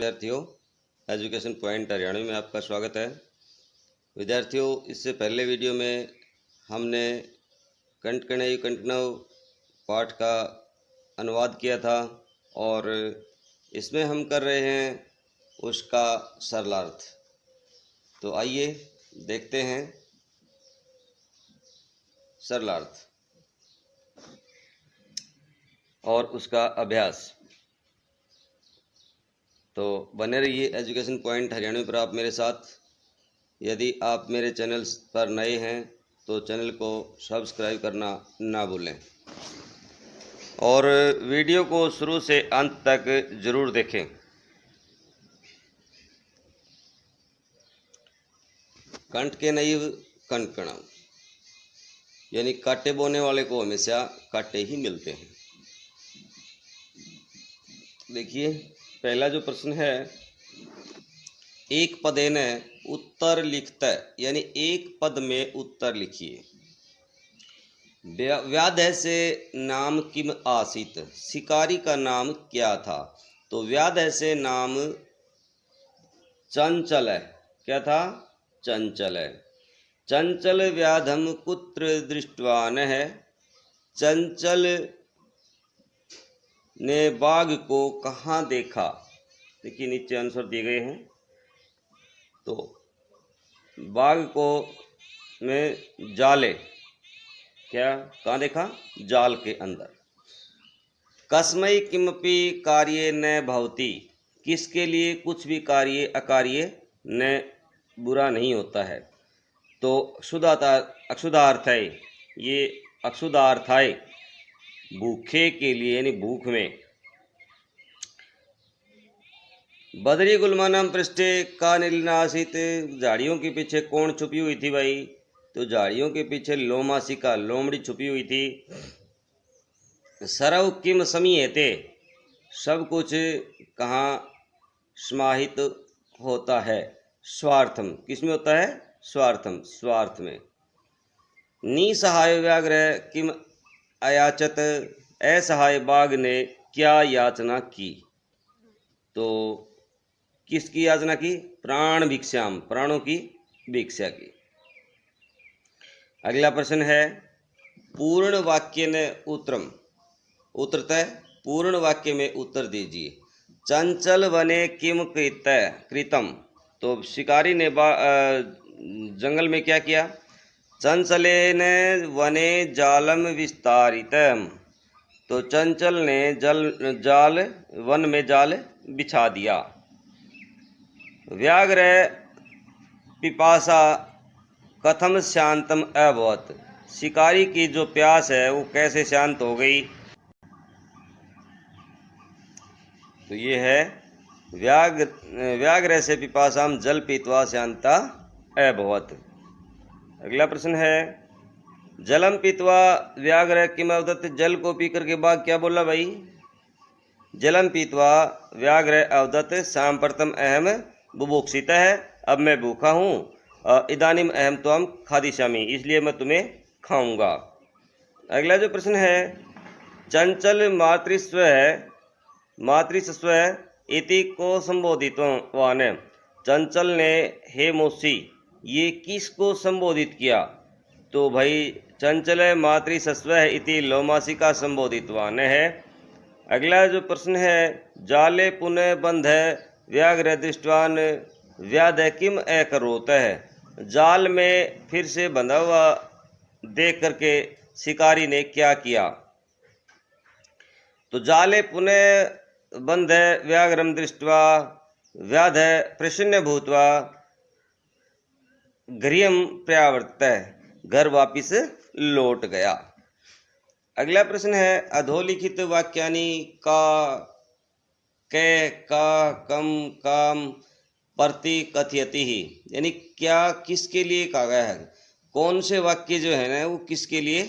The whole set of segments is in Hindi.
विद्यार्थियों, एजुकेशन पॉइंट हरियाणवी में आपका स्वागत है। विद्यार्थियों, इससे पहले वीडियो में हमने कंटकणय कंटनव पाठ का अनुवाद किया था और इसमें हम कर रहे हैं उसका सरलार्थ। तो आइए देखते हैं सरलार्थ और उसका अभ्यास। तो बने रहिए एजुकेशन पॉइंट हरियाणवी पर आप मेरे साथ। यदि आप मेरे चैनल पर नए हैं तो चैनल को सब्सक्राइब करना ना भूलें और वीडियो को शुरू से अंत तक ज़रूर देखें। कंठ के नैव कंटकणव, यानी कांटे बोने वाले को हमेशा कांटे ही मिलते हैं। देखिए, पहला जो प्रश्न है, एक पदेन उत्तर लिखता, यानी एक पद में उत्तर लिखिए। व्याध से नाम किम आसीत, शिकारी का नाम क्या था? तो व्याध से नाम चंचल है। क्या था? चंचल है। चंचल व्याधम कुत्र दृष्टवान है, चंचल ने बाघ को कहाँ देखा? देखिए, नीचे आंसर दिए गए हैं। तो बाघ को में जाले, क्या कहाँ देखा? जाल के अंदर। कस्मै किमपि कार्ये न भवति, किसके लिए कुछ भी कार्य अकार्य न बुरा नहीं होता है। तो अक्षुधार्थ है, ये अक्षुधार्थ है भूखे के लिए, यानी भूख में। बदरी गुलमानम पृष्ठे का नीलनाशित, झाड़ियों के पीछे कौन छुपी हुई थी भाई? तो झाड़ियों के पीछे लोमासिका, लोमड़ी छुपी हुई थी। सरव किम समीयते, सब कुछ कहाँ समाहित होता है? स्वार्थम, किसमें होता है? स्वार्थम, स्वार्थ में। निसहाय व्याघ्र किम अयाचत, असहाय बाघ ने क्या याचना की? तो किसकी याचना की? प्राण भिक्षाम, प्राणों की भिक्षा की। अगला प्रश्न है, पूर्ण वाक्य ने उत्तरम, उत्तरतः पूर्ण वाक्य में उत्तर दीजिए। चंचल वने किम कृतम, तो शिकारी ने जंगल में क्या किया? चंचलेन वने जालम विस्तारितम, तो चंचल ने जाल वन में जाल बिछा दिया। व्याघ्र पिपासा कथम शांतम अभवत, शिकारी की जो प्यास है वो कैसे शांत हो गई? तो ये है व्याघ्र से पिपासाम जल पीत्वा शांता अभवत। अगला प्रश्न है, जलम पीत्वा व्याघ्र किम अवदत, जल को पीकर के बाघ क्या बोला भाई? जलम पीत्वा व्याघ्र अवदत सांप्रतम अहम बुभुक्षित है, अब मैं भूखा हूँ। इदानीम अहम त्वम खादिष्यामि, इसलिए मैं तुम्हें खाऊंगा। अगला जो प्रश्न है, चंचल मातृस्व है, मातृस्व इति को संबोधितवान, चंचल ने हे मौसी, ये किसको संबोधित किया? तो भाई चंचल मातृसस्व इति लोमासिका संबोधितवान है। अगला जो प्रश्न है, जाले पुनः बंध व्याघ्र दृष्टवान व्याध किम अकरोत है, जाल में फिर से बंधा हुआ देख करके शिकारी ने क्या किया? तो जाले पुनः बंध व्याघ्रम दृष्ट्वा व्याध प्रसन्न भूत्वा गृहम प्रयावर्त, घर वापिस लौट गया। अगला प्रश्न है, अधोलिखित वाक्यानि का, कै, का, कम, काम प्रति कथयति ही, यानी क्या किसके लिए कहा गया है? कौन से वाक्य जो है ना वो किसके लिए,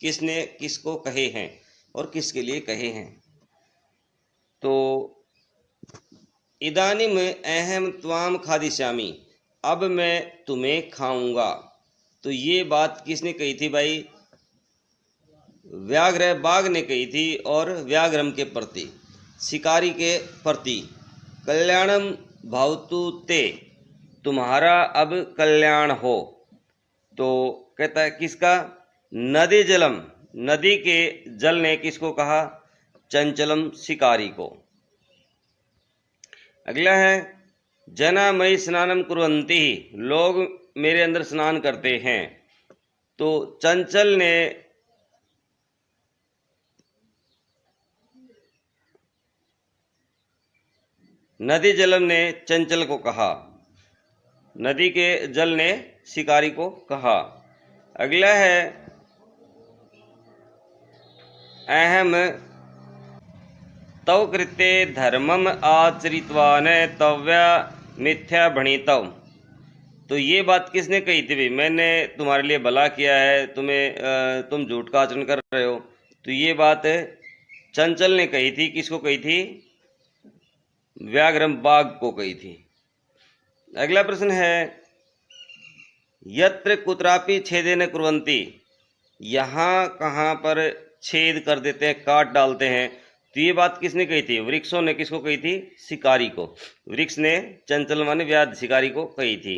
किसने किसको कहे हैं और किसके लिए कहे हैं? तो इदानीम अहम त्वाम खादिष्यामि, अब मैं तुम्हें खाऊंगा। तो ये बात किसने कही थी भाई? व्याघ्र बाघ ने कही थी और व्याघ्रम के प्रति, शिकारी के प्रति। कल्याणम भवतु ते, तुम्हारा अब कल्याण हो। तो कहता है किसका? नदी जलम, नदी के जल ने किसको कहा? चंचलम शिकारी को। अगला है जना मई स्नानम कुर्वन्ति, लोग मेरे अंदर स्नान करते हैं। तो चंचल ने नदी जलम ने चंचल को कहा, नदी के जल ने शिकारी को कहा। अगला है अहम तव कृत्य धर्मम आचरितवान तव्या मिथ्या भणितव। तो ये बात किसने कही थी भाई? मैंने तुम्हारे लिए भला किया है, तुम झूठ का आचरण कर रहे हो। तो ये बात चंचल ने कही थी। किसको कही थी? व्याघ्रम बाघ को कही थी। अगला प्रश्न है यत्र कुत्रापि छेदेन कुर्वन्ति, यहाँ कहाँ पर छेद कर देते हैं, काट डालते हैं। तो ये बात किसने कही थी? वृक्षों ने किसको कही थी? शिकारी को। वृक्ष ने चंचल माने व्याध शिकारी को कही थी।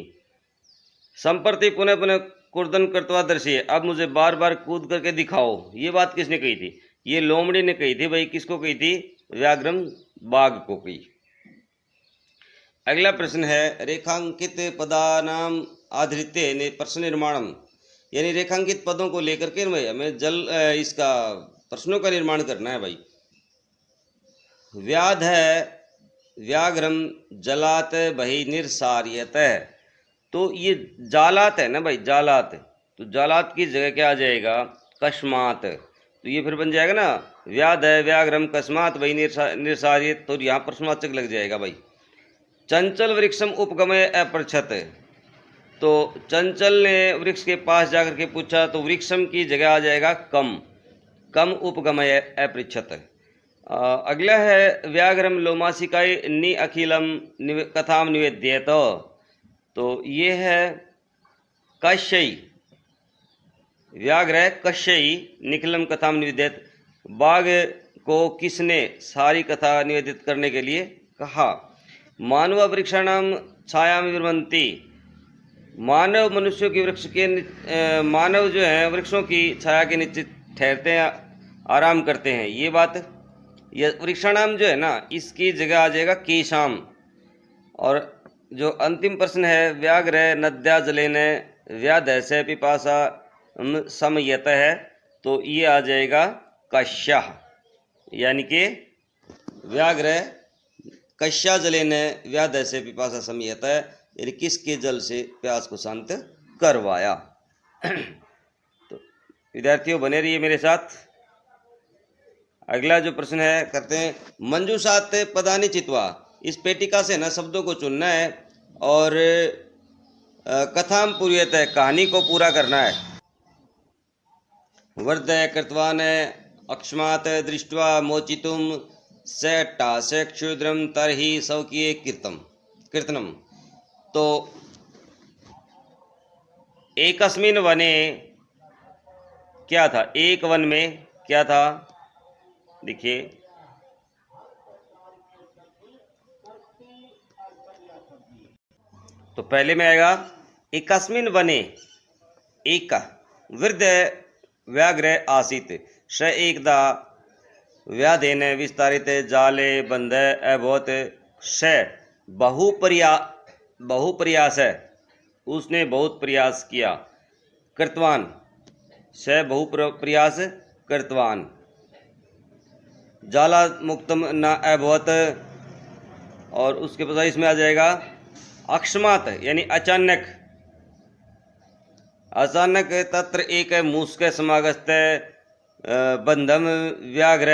संप्रति पुनः पुनः कुर्दन कर्तवा दर्शी, अब मुझे बार बार कूद करके दिखाओ। ये बात किसने कही थी? ये लोमड़ी ने कही थी भाई। किसको कही थी? व्याघ्रम बाघ को कही। अगला प्रश्न है रेखांकित पदानाम आधृत्य प्रश्न निर्माणम, यानी रेखांकित पदों को लेकर के हमें इसका प्रश्नों का निर्माण करना है भाई। व्याध है व्याघ्रम जलात बहि निर्सार्यत, तो ये जालात है ना भाई, जालात। तो जालात की जगह क्या आ जाएगा? कस्मात। तो ये फिर बन जाएगा ना व्याध है व्याघ्रम कस्मात बहि निर्सार्यत, तो यहाँ प्रश्नवाचक लग जाएगा भाई। चंचल वृक्षम उपगमय अपृच्छत, तो चंचल ने वृक्ष के पास जाकर के पूछा, तो वृक्षम की जगह आ जाएगा कम, कम उपगमय अपृच्छत। अगला है व्याघ्रम लोमासिकाय नि अखिलम कथाम निवेद्येत, तो ये है कश्यई, व्याघ्र कश्यई निखिलम कथाम निवेद्येत, बाघ को किसने सारी कथा निवेदित करने के लिए कहा। मानव वृक्षाणाम छाया में विरमंती, मानव मनुष्यों की वृक्ष के मानव जो है वृक्षों की छाया के नीचे ठहरते हैं, आराम करते हैं। ये बात यह वृक्षाणाम जो है ना, इसकी जगह आ जाएगा केशाम। और जो अंतिम प्रश्न है व्याघ्र नद्या जलेन व्याधस्य पिपासा समयत है, तो ये आ जाएगा कश्या, यानी कि व्याघ्र कश्या जलेन व्याधस्य पिपासा समयत है, यानी किसके जल से प्यास को शांत करवाया। तो विद्यार्थियों बने रहिए मेरे साथ। अगला जो प्रश्न है करते हैं मंजूषात पदानि चित्वा, इस पेटिका से ना शब्दों को चुनना है और कथाम पूर्यत है, कहानी को पूरा करना है। वर्धय कृतवान अक्षमात दृष्ट्वा मोचितुम सेट्टा से क्षुद्रम तरहि सौकीय कीर्तनम। तो एकस्मिन वने क्या था? एक वन में क्या था? देखिए तो पहले में आएगा एकस्मिन वने, एक वृद्ध व्याघ्र आसीत स एकदा व्याधेन विस्तारित जाले बंध अभवत स बहुप्रयास है, उसने बहुत प्रयास किया। कृतवान स बहुप्रयास कृतवान, जाला मुक्तम न अभवत, और उसके बाद इसमें आ जाएगा अकस्मात, यानी अचानक। अचानक तत्र एक मूषक समागस्त बंधम व्याघ्र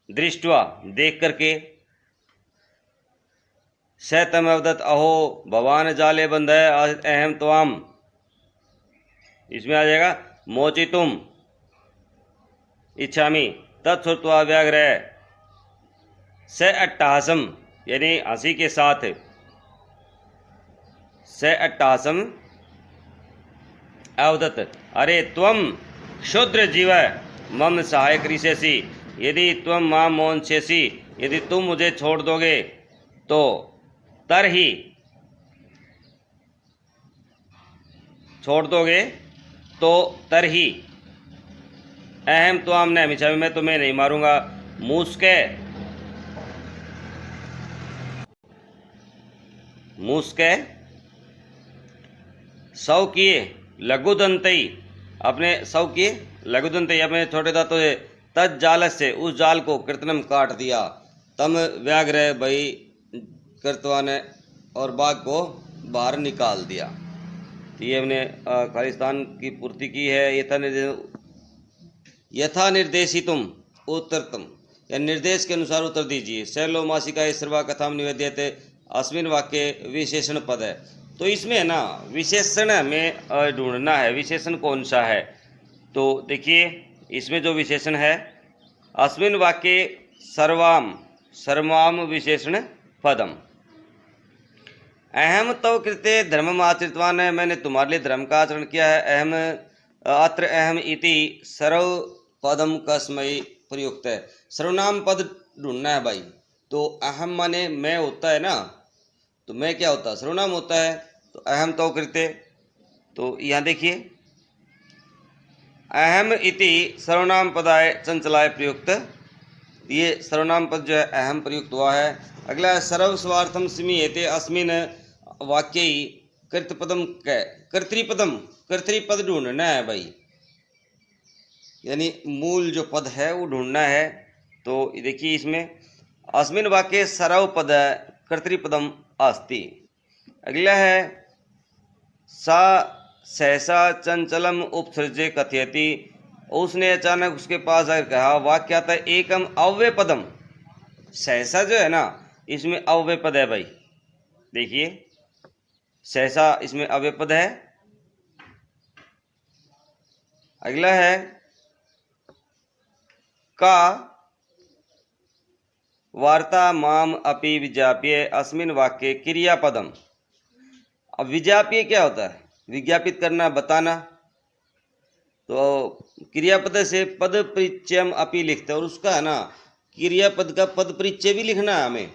दृष्टवा, देख करके। शैतम अवदत अहो भवान जाले बंध अहम त्वाम, इसमें आ जाएगा मोचितुम इच्छामि तत्श्रुत्वा व्याघ्र स अट्टहासम, यानी हंसी के साथ। स अट्टहासम अवदत अरे त्वम क्षुद्र जीव मम सहायक ऋषेसि, यदि त्वम मां मोंछेसि यदि तुम मुझे छोड़ दोगे तो तरही, छोड़ दोगे तो तरही, अहम तो आमने हमेशा भी, मैं तुम्हें नहीं मारूंगा। मूसके, मूसके, सौ किए लघुदंतई, अपने सौ किए लघुदंतई, अपने छोटे दांतों से, तज जालस से, उस जाल को, कृतनम काट दिया, तम व्याघ्र भाई कृतवा ने, और बाघ को बाहर निकाल दिया। तो ये हमने खालिस्तान की पूर्ति की है। यथा निर्देशितुम उत्तरतम, या निर्देश के अनुसार उत्तर दीजिए। शैलो मासिका सर्वा कथाम निवेद्यते, अस्मिन वाक्य विशेषण पद है। तो इसमें है ना विशेषण हमें ढूंढना है, विशेषण कौन सा है। तो देखिए इसमें जो विशेषण है, अस्मिन वाक्य सर्वाम, सर्वाम विशेषण पदम, अहम तव कृते धर्मम आचरितवान है, मैंने तुम्हारे लिए धर्म का आचरण किया है। अहम अत्र अहम इति सर्व पदम कसमयी प्रयुक्त है। सर्वनाम पद ढूंढना है भाई। तो अहम माने मैं होता है ना, तो मैं क्या होता है, सर्वनाम होता है। तो अहम तो कृते, तो यहाँ देखिए अहम इति सर्वनाम पदाय चंचलाय प्रयुक्त, ये सर्वनाम पद जो है अहम प्रयुक्त हुआ है। अगला सर्व स्वार्थम स्मीयते, अस्मिन वाक्य कर्तपदम, कर्तृपदम, कर्तृपद ढूंढना है भाई, यानी मूल जो पद है वो ढूंढना है। तो देखिए इसमें अस्मिन वाक्य सर्व पद कर्तृपदम अस्ति। अगला है सा सहसा चंचलम उपसृज्य कथयति, उसने अचानक उसके पास आकर कहा, वाक्य आता है एकम अव्यय पदम। सहसा जो है ना इसमें अव्यय पद है भाई, देखिए सहसा इसमें अव्यय पद है। अगला है का वार्ता माम अपि विज्ञाप्य, अस्मिन वाक्य क्रियापदम। अब विज्ञाप्य क्या होता है, विज्ञापित करना, बताना। तो क्रियापद से पद परिचयम अपि लिखते हैं, और उसका है ना क्रियापद का पद परिचय भी लिखना है हमें।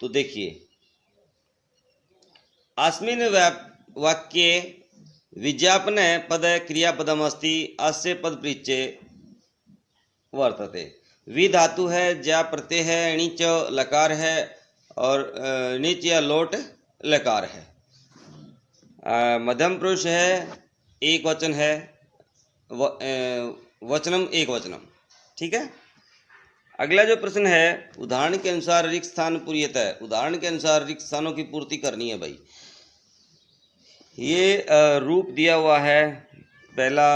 तो देखिए अस्मिन वाक्ये विज्ञापन पद क्रियापदम अस्ति, अस्य पद परिचय वर्तते। वि धातु है, ज्या प्रत्यय है, णिच लकार है, और णिच या लोट लकार है। मध्यम पुरुष है, एक वचन है, वचनम एक वचनम, ठीक है। अगला जो प्रश्न है, उदाहरण के अनुसार रिक्त स्थान पूर्यता है, उदाहरण के अनुसार रिक्त स्थानों की पूर्ति करनी है भाई। ये रूप दिया हुआ है, पहला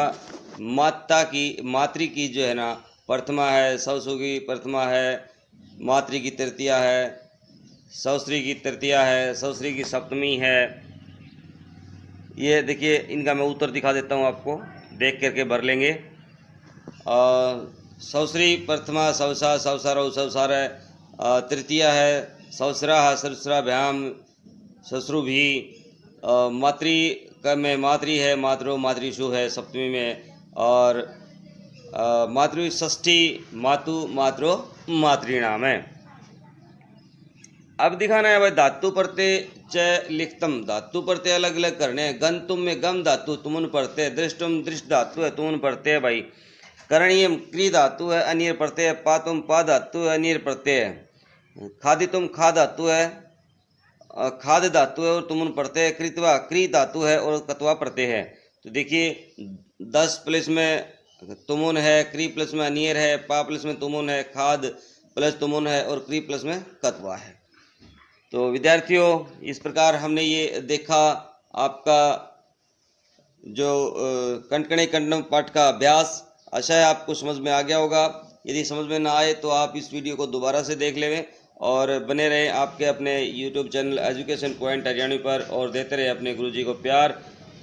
माता की, मातृ की जो है ना प्रथमा है, सवसु की प्रथमा है, मातृ की तृतीया है, सौश्री की तृतीया है, सौश्री की सप्तमी है। ये देखिए इनका मैं उत्तर दिखा देता हूँ आपको, देख करके भर लेंगे। सौश्री प्रथमा सवसा, सवसारो सवसार है, तृतीया है सवसरा, सरसराभ्याम ससुरु भी, मातृ में मातृ है, मातरो मातृशु है सप्तमी में, और मातृ षष्ठी मातु मातरो मातृणाम है। अब दिखाना है भाई धातु प्रत्यय च लिखतम, धातु प्रत्यय अलग अलग करने हैं। गंतुम में गम धातु तुमुन प्रत्यय, दृष्टुम दृष्ट धातु है, तुमुन प्रत्यय भाई। करणीयम क्री धातु है, अनियर प्रत्यय। पातुम पा धातु है, अनियर प्रत्यय है। खादितुम खा धातु है, खाद धातु है, और तुमुन प्रत्यय। कृतवा क्री धातु है, और कतवा प्रत्यय है। तो देखिए 10 प्लस में तुमुन है, क्री प्लस में अनियर है, पा प्लस में तुमुन है, खाद प्लस तुमुन है, और क्री प्लस में कतवा है। तो विद्यार्थियों इस प्रकार हमने ये देखा आपका जो कणकणे कंडम पाठ का अभ्यास। आशा है आपको समझ में आ गया होगा। यदि समझ में ना आए तो आप इस वीडियो को दोबारा से देख लें, और बने रहें आपके अपने YouTube channel education point Haryanvi पर, और देते रहे अपने गुरुजी को प्यार।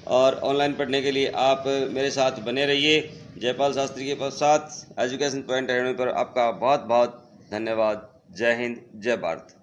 और ऑनलाइन पढ़ने के लिए आप मेरे साथ बने रहिए। जयपाल शास्त्री के साथ एजुकेशन पॉइंट हरियाणवी पर आपका बहुत बहुत धन्यवाद। जय हिंद, जय भारत।